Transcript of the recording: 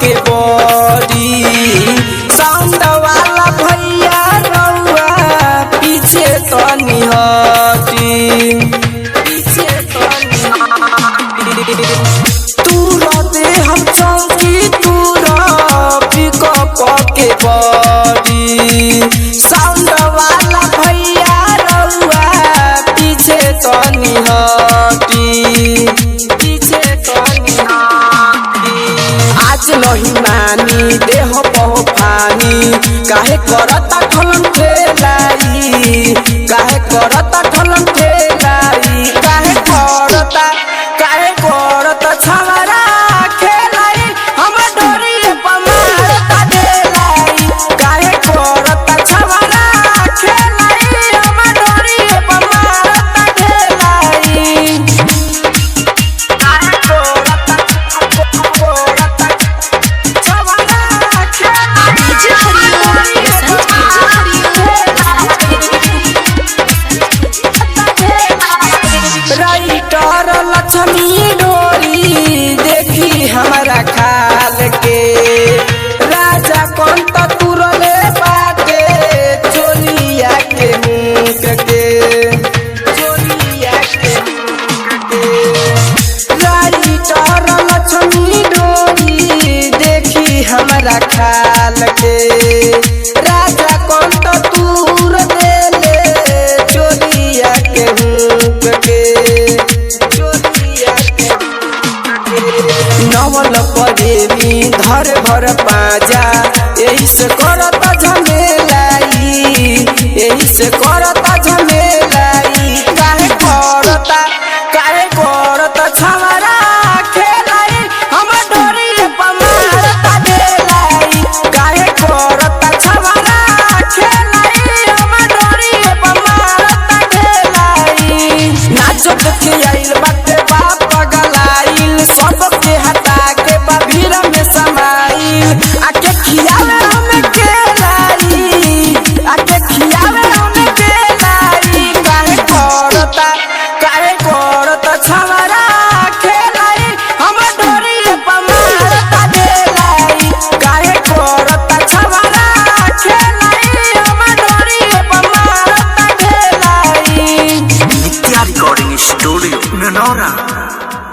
के body sound वाला भैया रउआ पीछे तनी हटी तूरते हम चौकी तूरा पिकअप के बॉडी साउंड वाला भैया रउआ पीछे तनी हटी आज नहीं मानी देह बहु फानी काहे करता ठलन ठेलाई काहे करता ठलन ठेलाई काहे करता छवरा खेलाई हम डोरी पमारता देलाई काहे करता छवरा खेलाई हम डोरी पमारता देलाई राइटर लक्ष्मी डोरी देखी हमारा खाल के राजा कौन तुरले बाटे चोलिया के मुख के राइटर लक्ष्मी डोरी देखी हमारा खाल के राजा कौन तूर देले चोलिया के मुख के नवल प्रेमी धर भर पाजा यही से करता झमेलाई यही से करता